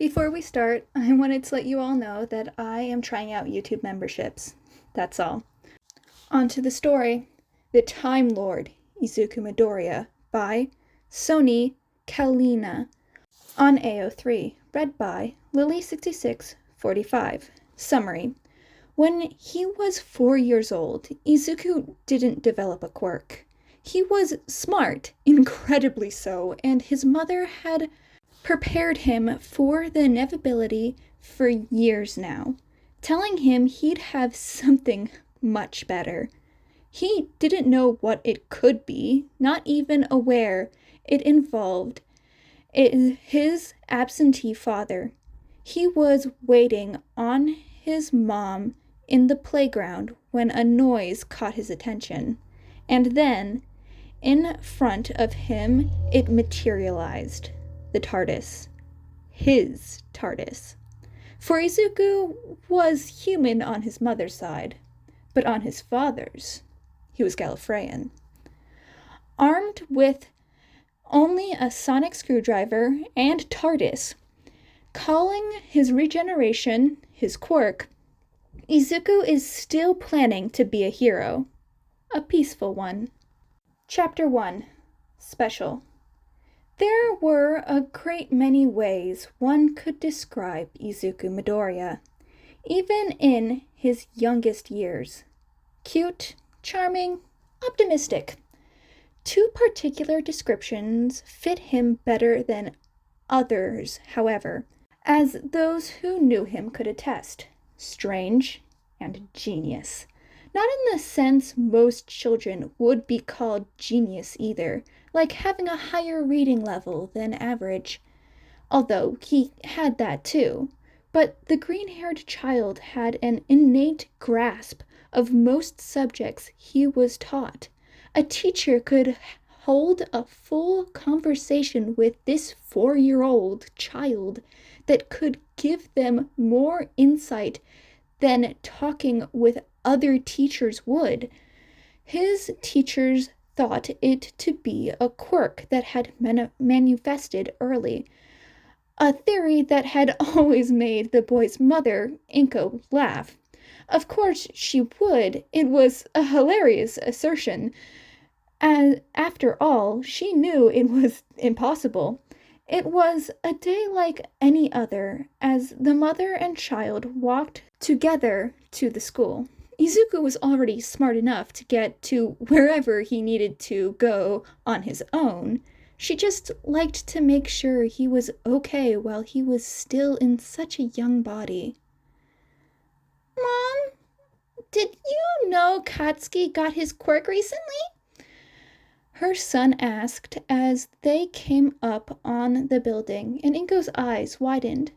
Before we start, I wanted to let you all know that I am trying out YouTube memberships. That's all. On to the story. The Timelord, Izuku Midoriya, by Sony Kalina, on AO3, read by Lily6645. Summary. When he was 4 years old, Izuku didn't develop a quirk. He was smart, incredibly so, and his mother had prepared him for the inevitability for years now, telling him he'd have something much better. He didn't know what it could be, not even aware it involved his absentee father. He was waiting on his mom in the playground when a noise caught his attention, and then, in front of him, it materialized. The TARDIS. His TARDIS. For Izuku was human on his mother's side, but on his father's, he was Gallifreyan. Armed with only a sonic screwdriver and TARDIS, calling his regeneration his quirk, Izuku is still planning to be a hero. A peaceful one. Chapter 1. Special. There were a great many ways one could describe Izuku Midoriya, even in his youngest years. Cute, charming, optimistic. Two particular descriptions fit him better than others, however, as those who knew him could attest. Strange and genius. Not in the sense most children would be called genius either, like having a higher reading level than average, although he had that too. But the green-haired child had an innate grasp of most subjects he was taught. A teacher could hold a full conversation with this 4-year-old child that could give them more insight than talking with other teachers would. His teachers thought it to be a quirk that had manifested early, a theory that had always made the boy's mother, Inko, laugh. Of course she would. It was a hilarious assertion, and after all, she knew it was impossible. It was a day like any other, as the mother and child walked together to the school. Izuku was already smart enough to get to wherever he needed to go on his own. She just liked to make sure he was okay while he was still in such a young body. Mom, did you know Katsuki got his quirk recently? Her son asked as they came up on the building, and Inko's eyes widened.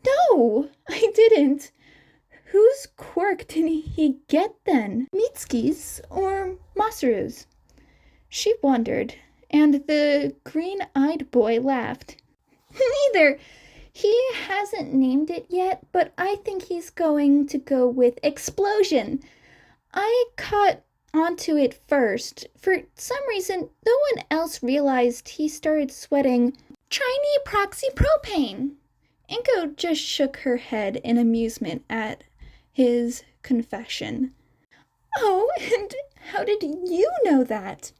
No, I didn't. Whose quirk did he get then? Mitsuki's or Masaru's? She wondered, and the green-eyed boy laughed. Neither. He hasn't named it yet, but I think he's going to go with Explosion. I caught onto it first. For some reason, no one else realized he started sweating triproxypropane. Inko just shook her head in amusement at his confession. Oh, and how did you know that?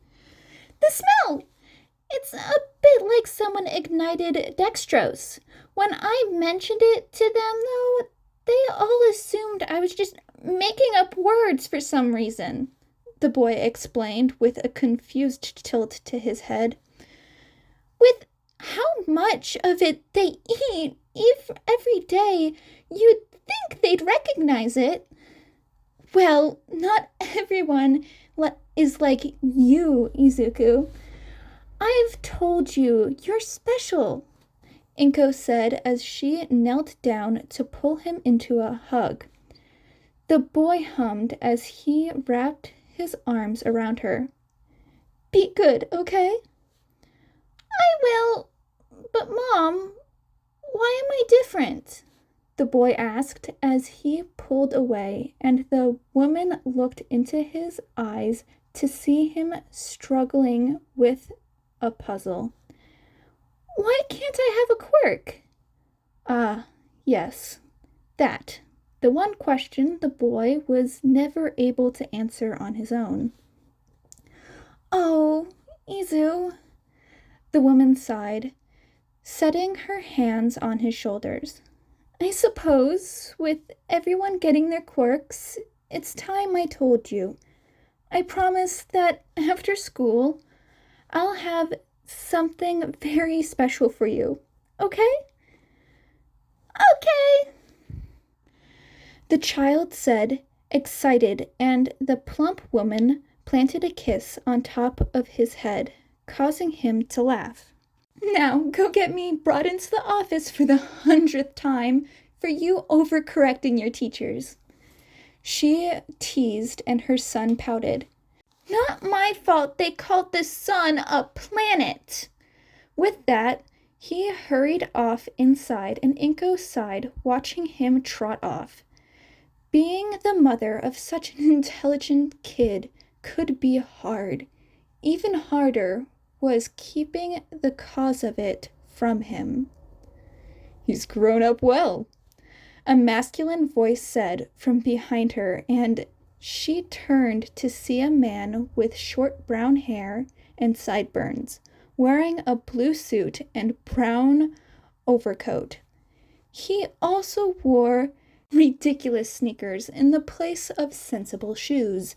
The smell! It's a bit like someone ignited dextrose. When I mentioned it to them, though, they all assumed I was just making up words for some reason, the boy explained with a confused tilt to his head. With how much of it they eat every day, you'd think they'd recognize it. Well, not everyone is like you, Izuku. I've told you, you're special, Inko said as she knelt down to pull him into a hug. The boy hummed as he wrapped his arms around her. Be good, okay? I will. But Mom, why am I different? The boy asked as he pulled away, and the woman looked into his eyes to see him struggling with a puzzle. Why can't I have a quirk? Ah, yes, that. The one question the boy was never able to answer on his own. Oh, Izu, the woman sighed, setting her hands on his shoulders. I suppose, with everyone getting their quirks, it's time I told you. I promise that after school, I'll have something very special for you. Okay? Okay, the child said, excited, and the plump woman planted a kiss on top of his head, causing him to laugh. Now go get me brought into the office for the 100th time for you overcorrecting your teachers. She teased, and her son pouted. Not my fault they called the sun a planet. With that, he hurried off inside, and Inko sighed, watching him trot off. Being the mother of such an intelligent kid could be hard. Even harder was keeping the cause of it from him. He's grown up well, a masculine voice said from behind her, and she turned to see a man with short brown hair and sideburns, wearing a blue suit and brown overcoat. He also wore ridiculous sneakers in the place of sensible shoes.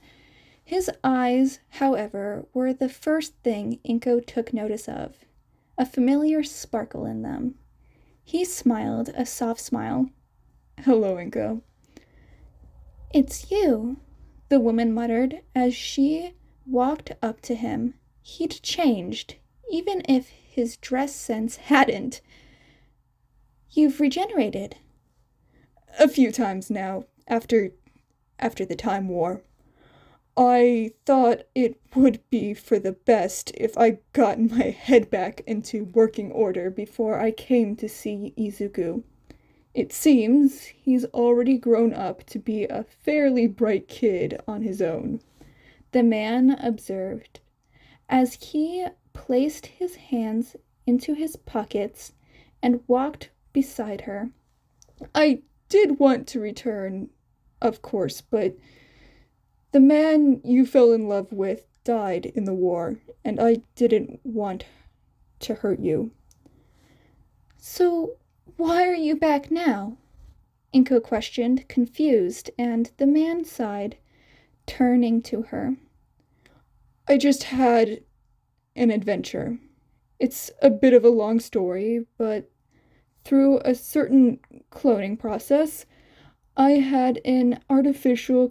His eyes, however, were the first thing Inko took notice of, a familiar sparkle in them. He smiled a soft smile. Hello, Inko. It's you, the woman muttered as she walked up to him. He'd changed, even if his dress sense hadn't. You've regenerated. A few times now, after the Time War. I thought it would be for the best if I got my head back into working order before I came to see Izuku. It seems he's already grown up to be a fairly bright kid on his own, the man observed, as he placed his hands into his pockets and walked beside her. I did want to return, of course, but the man you fell in love with died in the war, and I didn't want to hurt you. So why are you back now? Inko questioned, confused, and the man sighed, turning to her. I just had an adventure. It's a bit of a long story, but through a certain cloning process, I had an artificially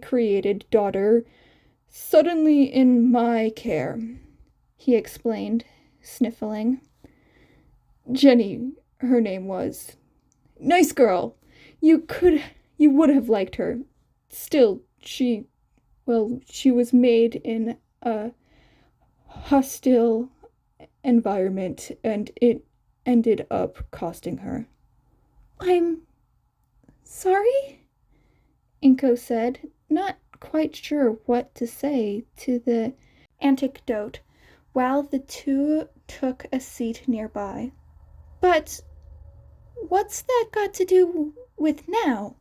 created daughter suddenly in my care, he explained, sniffling. Jenny, her name was. Nice girl. You would have liked her. Still, she was made in a hostile environment, and it ended up costing her. I'm sorry? Inko said, not quite sure what to say to the anecdote, while the two took a seat nearby. But what's that got to do with now?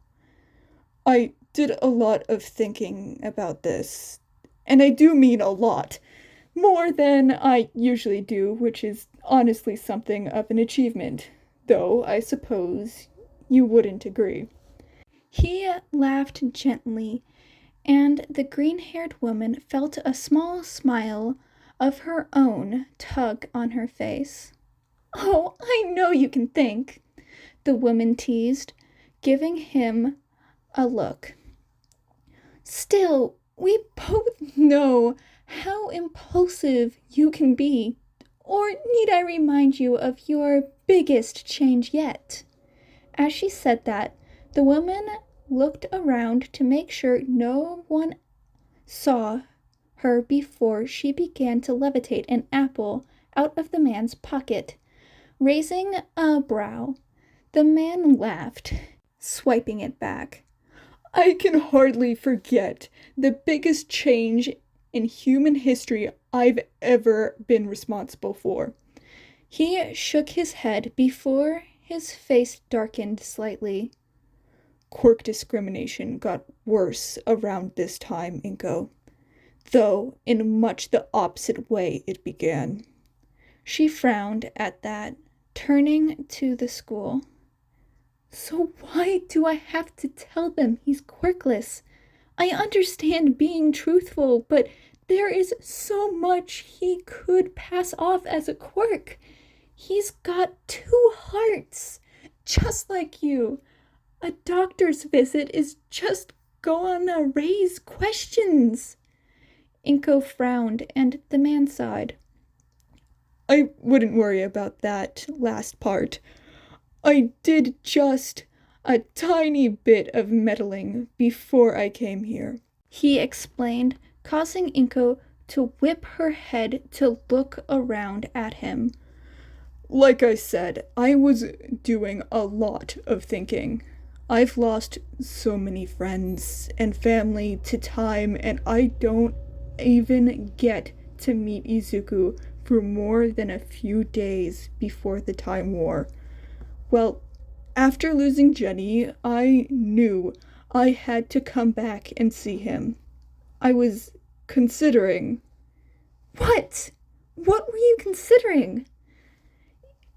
I did a lot of thinking about this, and I do mean a lot. More than I usually do, which is honestly something of an achievement, though I suppose you wouldn't agree. He laughed gently, and the green-haired woman felt a small smile of her own tug on her face. Oh, I know you can think, the woman teased, giving him a look. Still, we both know how impulsive you can be. Or need I remind you of your biggest change yet? As she said that, the woman looked around to make sure no one saw her before she began to levitate an apple out of the man's pocket. Raising a brow, the man laughed, swiping it back. I can hardly forget the biggest change in human history I've ever been responsible for. He shook his head before His face darkened slightly. Quirk discrimination got worse around this time, Inko. Though in much the opposite way it began. She frowned at that, turning to the school. So why do I have to tell them he's quirkless? I understand being truthful, but there is so much he could pass off as a quirk. He's got 2 hearts, just like you. A doctor's visit is just gonna raise questions. Inko frowned, and the man sighed. I wouldn't worry about that last part. I did just a tiny bit of meddling before I came here, he explained, causing Inko to whip her head to look around at him. Like I said, I was doing a lot of thinking. I've lost so many friends and family to time, and I don't even get to meet Izuku for more than a few days before the Time War. Well, after losing Jenny, I knew I had to come back and see him. I was considering... What? What were you considering?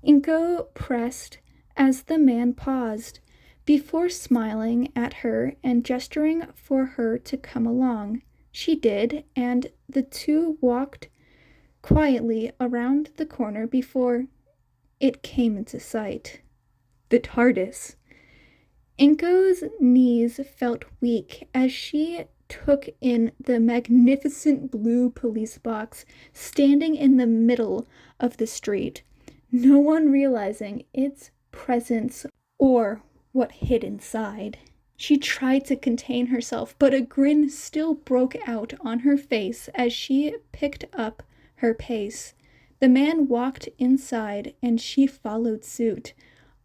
Inko pressed as the man paused, before smiling at her and gesturing for her to come along. She did, and the two walked quietly around the corner before it came into sight. The TARDIS. Inko's knees felt weak as she took in the magnificent blue police box standing in the middle of the street, no one realizing its presence or what hid inside. She tried to contain herself, but a grin still broke out on her face as she picked up her pace. The man walked inside and she followed suit.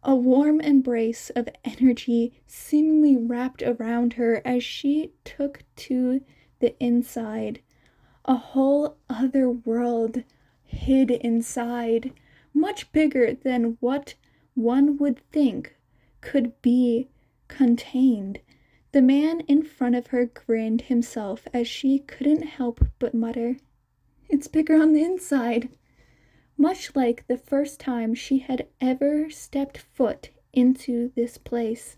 A warm embrace of energy seemingly wrapped around her as she took to the inside. A whole other world hid inside, much bigger than what one would think could be contained. The man in front of her grinned himself as she couldn't help but mutter, "It's bigger on the inside." Much like the first time she had ever stepped foot into this place.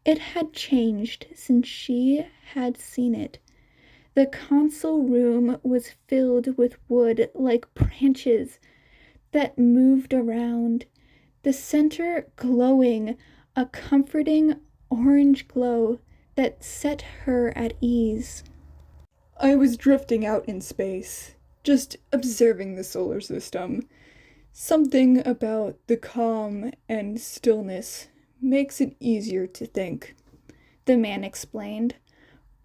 It had changed since she had seen it. The console room was filled with wood like branches that moved around, the center glowing a comforting orange glow that set her at ease. I was drifting out in space, just observing the solar system. Something about the calm and stillness makes it easier to think, the man explained,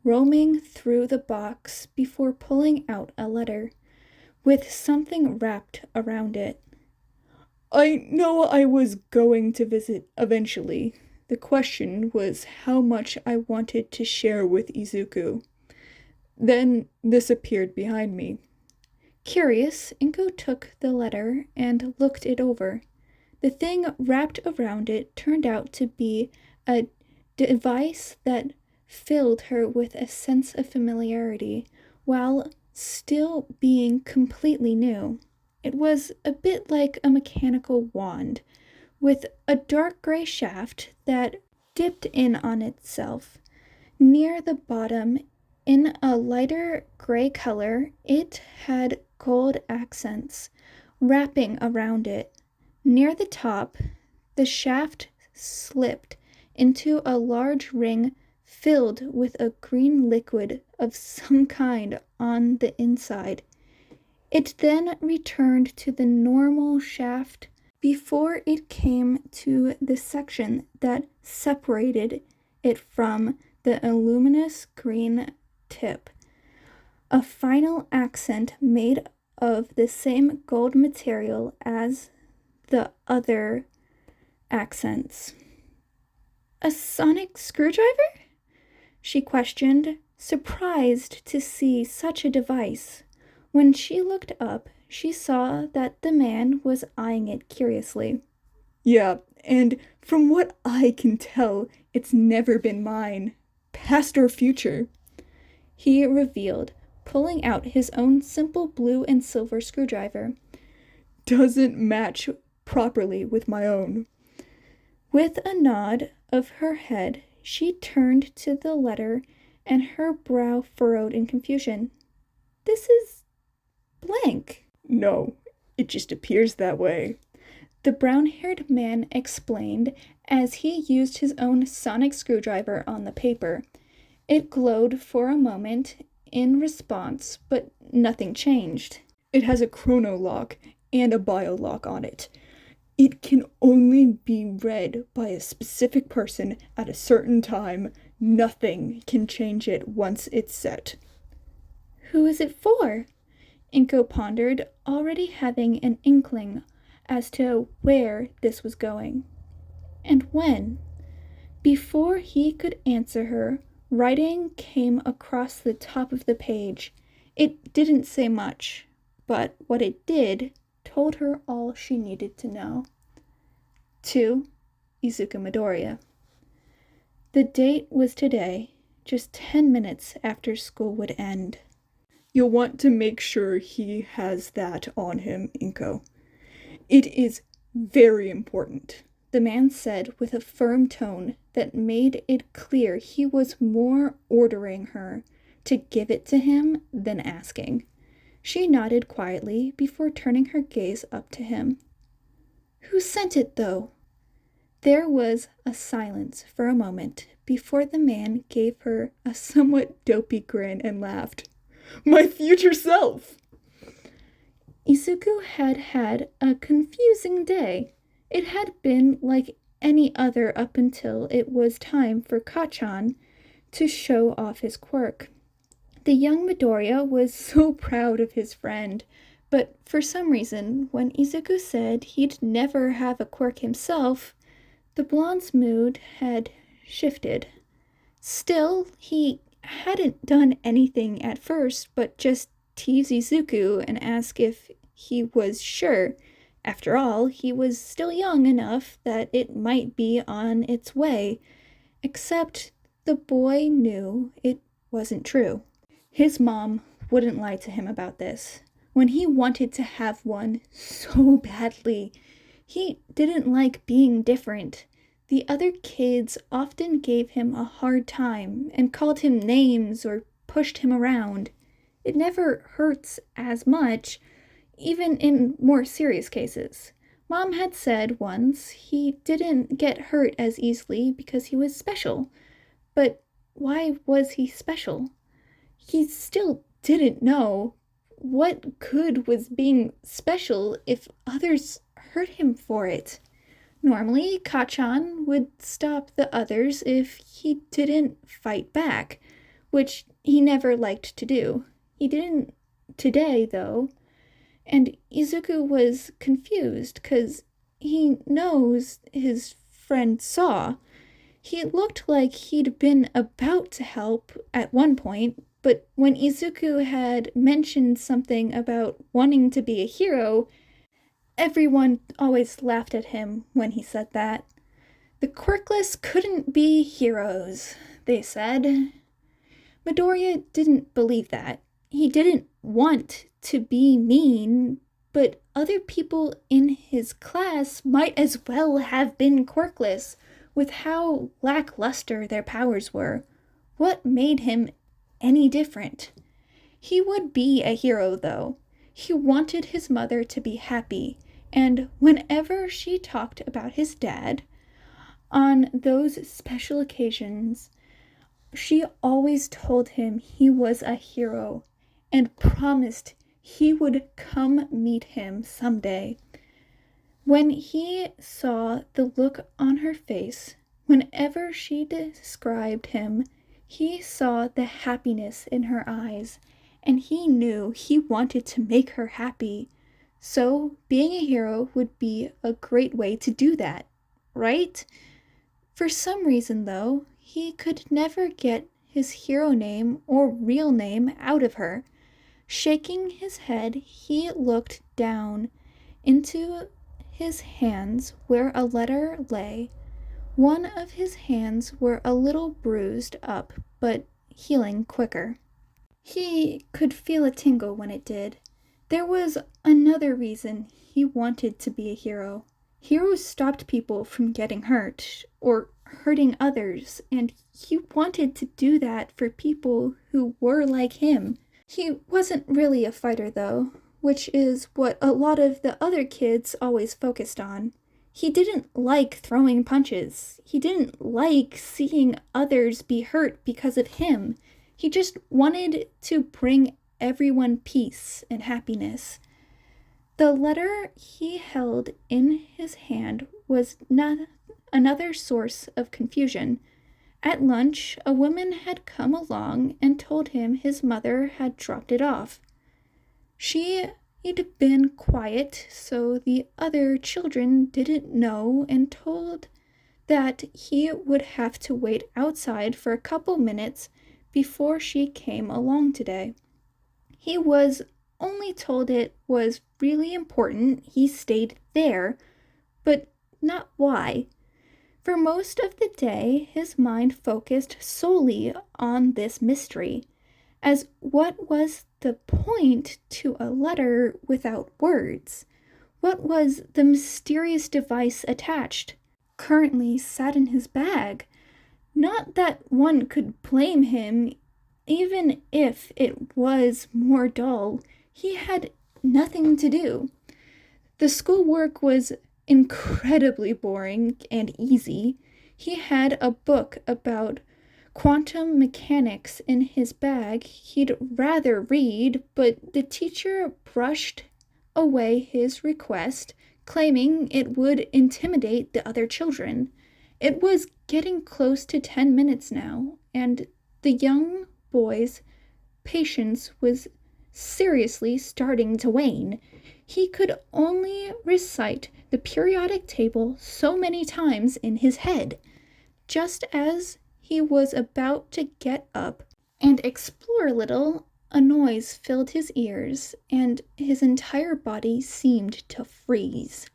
roaming through the box before pulling out a letter, with something wrapped around it. I know I was going to visit eventually. The question was how much I wanted to share with Izuku. Then this appeared behind me. Curious, Inko took the letter and looked it over. The thing wrapped around it turned out to be a device that filled her with a sense of familiarity, while still being completely new. It was a bit like a mechanical wand, with a dark gray shaft that dipped in on itself. Near the bottom, in a lighter gray color, it had gold accents wrapping around it. Near the top, the shaft slipped into a large ring filled with a green liquid of some kind on the inside. It then returned to the normal shaft before it came to the section that separated it from the luminous green tip. A final accent made of the same gold material as the other accents. A sonic screwdriver? She questioned, surprised to see such a device. When she looked up, she saw that the man was eyeing it curiously. Yeah, And from what I can tell, it's never been mine, past or future," he revealed, pulling out his own simple blue and silver screwdriver. "Doesn't match properly with my own." With a nod of her head, she turned to the letter, and her brow furrowed in confusion. "This is blank." "No, it just appears that way," the brown-haired man explained as he used his own sonic screwdriver on the paper. It glowed for a moment in response, but nothing changed. "It has a chrono lock and a bio lock on it. It can only be read by a specific person at a certain time. Nothing can change it once it's set." "Who is it for?" Inko pondered, already having an inkling as to where this was going. "And when?" Before he could answer her, writing came across the top of the page. It didn't say much, but what it did told her all she needed to know. To Izuku Midoriya. The date was today, just 10 minutes after school would end. "You'll want to make sure he has that on him, Inko. It is very important," the man said with a firm tone that made it clear he was more ordering her to give it to him than asking. She nodded quietly before turning her gaze up to him. "Who sent it, though?" There was a silence for a moment before the man gave her a somewhat dopey grin and laughed. "My future self!" Izuku had had a confusing day. It had been like any other up until it was time for Kacchan to show off his quirk. The young Midoriya was so proud of his friend, but for some reason, when Izuku said he'd never have a quirk himself, the blonde's mood had shifted. Still, he hadn't done anything at first but just tease Izuku and ask if he was sure. After all, he was still young enough that it might be on its way. Except the boy knew it wasn't true. His mom wouldn't lie to him about this. When he wanted to have one so badly, he didn't like being different. The other kids often gave him a hard time and called him names or pushed him around. It never hurts as much, even in more serious cases. Mom had said once he didn't get hurt as easily because he was special. But why was he special? He still didn't know what good was being special if others hurt him for it. Normally, Kacchan would stop the others if he didn't fight back, which he never liked to do. He didn't today, though, and Izuku was confused because he knows his friend saw. He looked like he'd been about to help at one point, but when Izuku had mentioned something about wanting to be a hero, everyone always laughed at him when he said that. The quirkless couldn't be heroes, they said. Midoriya didn't believe that. He didn't want to be mean, but other people in his class might as well have been quirkless, with how lackluster their powers were. What made him any different? He would be a hero, though. He wanted his mother to be happy, and whenever she talked about his dad, on those special occasions, she always told him he was a hero and promised he would come meet him someday. When he saw the look on her face, whenever she described him, he saw the happiness in her eyes, and he knew he wanted to make her happy. So being a hero would be a great way to do that, right? For some reason, though, he could never get his hero name or real name out of her. Shaking his head, he looked down into his hands where a letter lay. One of his hands were a little bruised up, but healing quicker. He could feel a tingle when it did. There was another reason he wanted to be a hero. Heroes stopped people from getting hurt or hurting others, and he wanted to do that for people who were like him. He wasn't really a fighter, though, which is what a lot of the other kids always focused on. He didn't like throwing punches. He didn't like seeing others be hurt because of him. He just wanted to bring everyone peace and happiness. The letter he held in his hand was another source of confusion. At lunch, a woman had come along and told him his mother had dropped it off. She'd been quiet, so the other children didn't know, and told that he would have to wait outside for a couple minutes before she came along today. He was only told it was really important he stayed there, but not why. For most of the day, his mind focused solely on this mystery, as what was the point to a letter without words? What was the mysterious device attached, currently sat in his bag? Not that one could blame him, even if it was more dull. He had nothing to do. The schoolwork was incredibly boring and easy. He had a book about quantum mechanics in his bag he'd rather read, but the teacher brushed away his request, claiming it would intimidate the other children. It was getting close to 10 minutes now, and the young boy's patience was seriously starting to wane. He could only recite the periodic table so many times in his head. Just as he was about to get up and explore a little, a noise filled his ears, and his entire body seemed to freeze.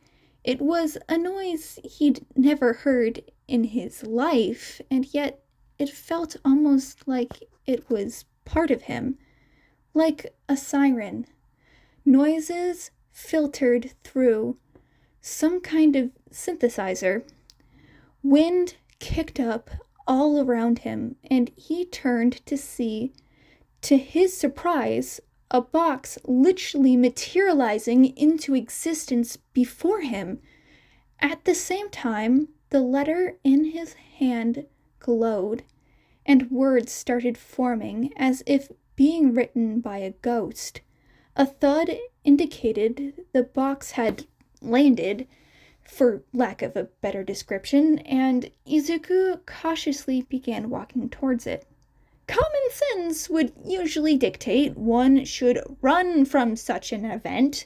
It was a noise he'd never heard in his life, and yet it felt almost like it was part of him. Like a siren. Noises filtered through some kind of synthesizer. Wind kicked up all around him, and he turned to see, to his surprise, a box literally materializing into existence before him. At the same time, the letter in his hand glowed, and words started forming as if being written by a ghost. A thud indicated the box had landed, for lack of a better description, and Izuku cautiously began walking towards it. Common sense would usually dictate one should run from such an event,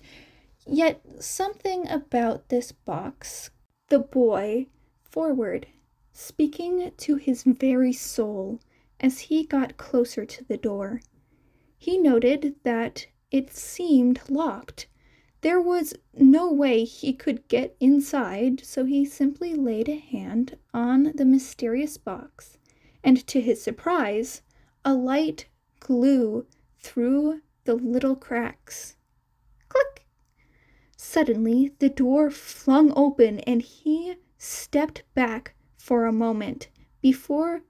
yet something about this box, the boy, forward, speaking to his very soul as he got closer to the door. He noted that it seemed locked. There was no way he could get inside, so he simply laid a hand on the mysterious box, and to his surprise, a light glue through the little cracks. Click! Suddenly, the door flung open, and he stepped back for a moment before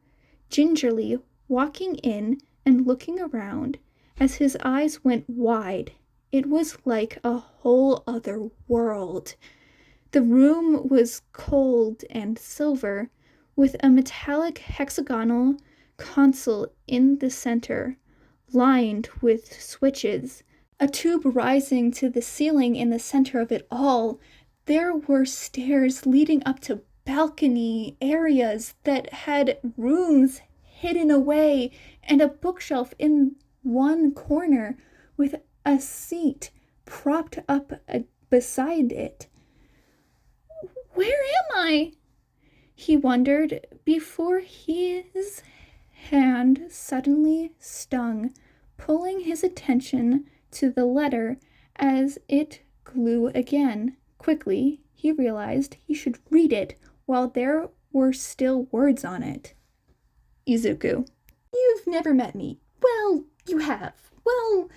gingerly walking in and looking around. As his eyes went wide, it was like a whole other world. The room was cold and silver, with a metallic hexagonal console in the center, lined with switches, a tube rising to the ceiling in the center of it all. There were stairs leading up to balcony areas that had rooms hidden away, and a bookshelf in one corner with a seat propped up beside it. Where am I? He wondered before his hand suddenly stung, pulling his attention to the letter as it glue again. Quickly, he realized he should read it while there were still words on it. Izuku: you've never met me. Well, you have. Well,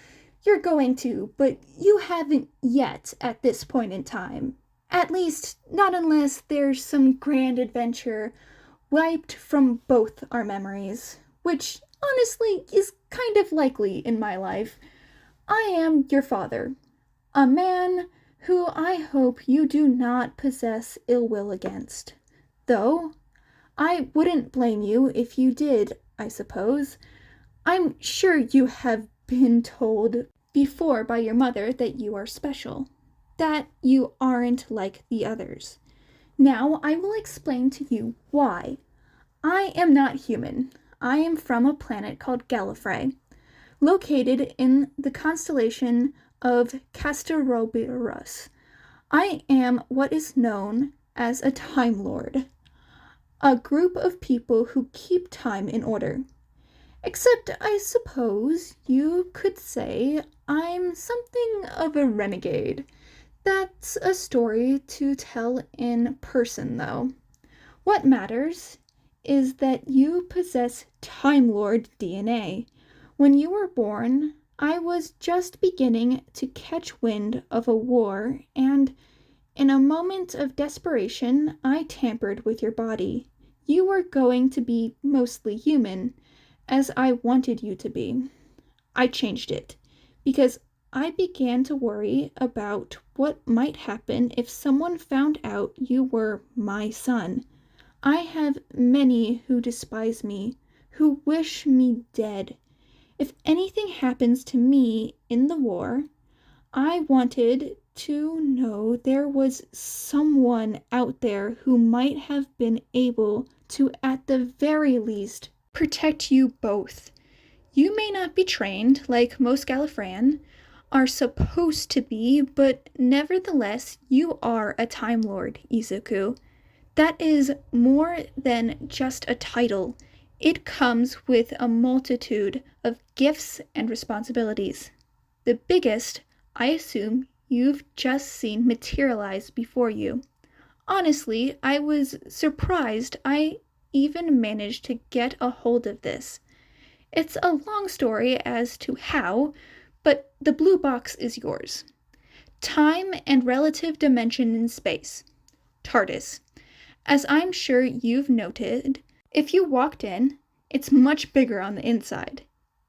you're going to, but you haven't yet at this point in time. At least, not unless there's some grand adventure wiped from both our memories, which honestly is kind of likely in my life. I am your father, a man who I hope you do not possess ill will against. Though, I wouldn't blame you if you did, I suppose. I'm sure you have been told before by your mother that you are special, that you aren't like the others. Now I will explain to you why. I am not human. I am from a planet called Gallifrey, located in the constellation of Castorobirus. I am what is known as a Timelord, a group of people who keep time in order. Except I suppose you could say I'm something of a renegade. That's a story to tell in person, though. What matters is that you possess Timelord DNA. When you were born, I was just beginning to catch wind of a war, and in a moment of desperation, I tampered with your body. You were going to be mostly human, as I wanted you to be. I changed it, because I began to worry about what might happen if someone found out you were my son. I have many who despise me, who wish me dead. If anything happens to me in the war, I wanted to know there was someone out there who might have been able to, at the very least, protect you both. You may not be trained like most Gallifreyan are supposed to be, but nevertheless, you are a Time Lord, Izuku. That is more than just a title. It comes with a multitude of gifts and responsibilities. The biggest, I assume, you've just seen materialize before you. Honestly, I was surprised I even managed to get a hold of this. It's a long story as to how, but the blue box is yours. Time and relative dimension in space. TARDIS. As I'm sure you've noted, if you walked in, it's much bigger on the inside.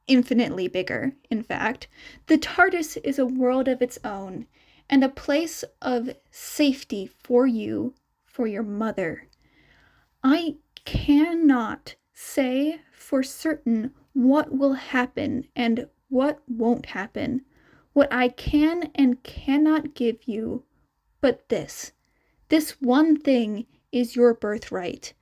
Infinitely bigger, in fact. The TARDIS is a world of its own, and a place of safety for you, for your mother. I cannot say for certain what will happen and what won't happen. What I can and cannot give you, but this one thing is your birthright.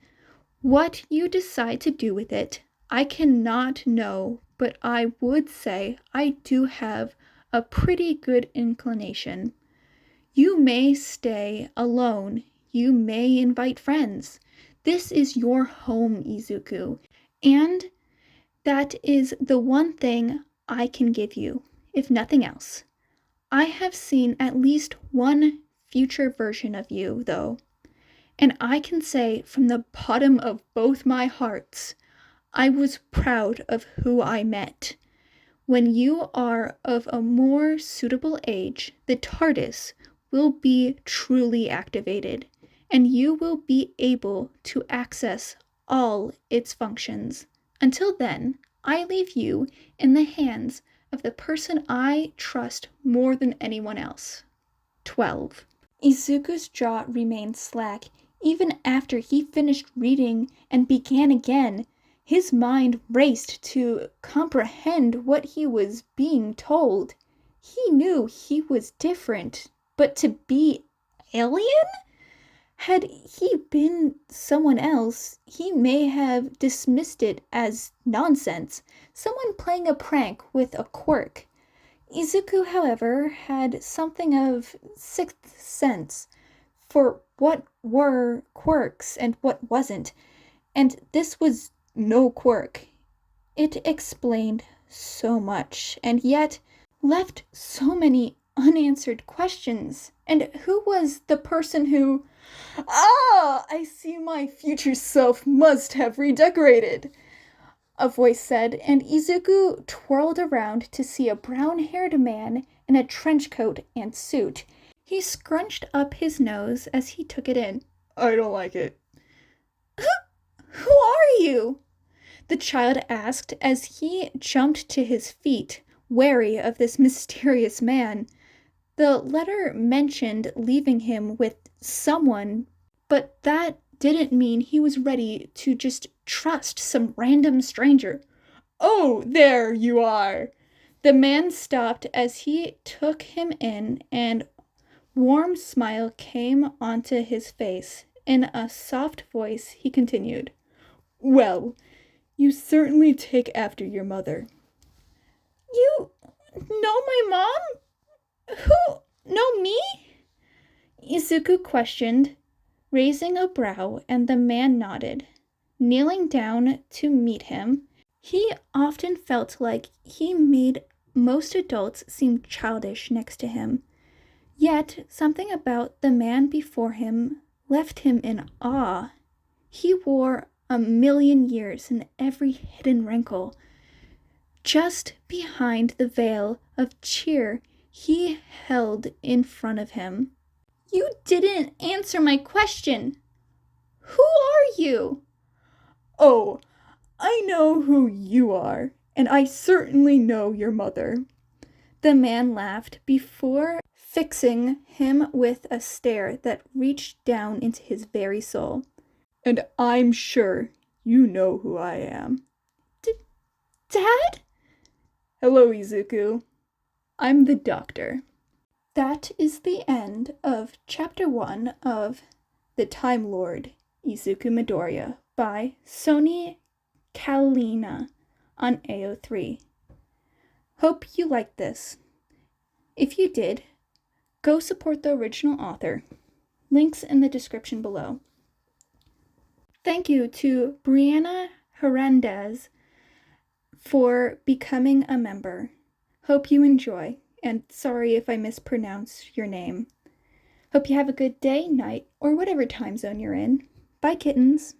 What you decide to do with it, I cannot know, but I would say I do have a pretty good inclination. You may stay alone. You may invite friends. This is your home, Izuku, and that is the one thing I can give you, if nothing else. I have seen at least one future version of you, though, and I can say from the bottom of both my hearts, I was proud of who I met. When you are of a more suitable age, the TARDIS will be truly activated, and you will be able to access all its functions. Until then, I leave you in the hands of the person I trust more than anyone else. 12. Izuku's jaw remained slack even after he finished reading and began again. His mind raced to comprehend what he was being told. He knew he was different, but to be alien? Had he been someone else, he may have dismissed it as nonsense, someone playing a prank with a quirk. Izuku, however, had something of sixth sense for what were quirks and what wasn't, and this was no quirk. It explained so much, and yet left so many unanswered questions. And who was the person who... "Ah, I see my future self must have redecorated," a voice said, and Izuku twirled around to see a brown-haired man in a trench coat and suit. He scrunched up his nose as he took it in. "I don't like it." "Who are you?" the child asked as he jumped to his feet, wary of this mysterious man. The letter mentioned leaving him with someone, but that didn't mean he was ready to just trust some random stranger. "Oh, there you are!" The man stopped as he took him in, and warm smile came onto his face. In a soft voice, he continued, "Well, you certainly take after your mother." "You know my mom? Who know me?" Izuku questioned, raising a brow, and the man nodded. Kneeling down to meet him, he often felt like he made most adults seem childish next to him. Yet something about the man before him left him in awe. He wore 1,000,000 years in every hidden wrinkle. Just behind the veil of cheer he held in front of him. "You didn't answer my question. Who are you?" "Oh, I know who you are, and I certainly know your mother." The man laughed before fixing him with a stare that reached down into his very soul. "And I'm sure you know who I am." Dad? "Hello, Izuku. I'm the Doctor." That is the end of Chapter 1 of The Timelord, Izuku Midoriya by Sony Kalina on AO3. Hope you liked this. If you did, go support the original author. Links in the description below. Thank you to Brianna Hernandez for becoming a member. Hope you enjoy, and sorry if I mispronounce your name. Hope you have a good day, night, or whatever time zone you're in. Bye, kittens.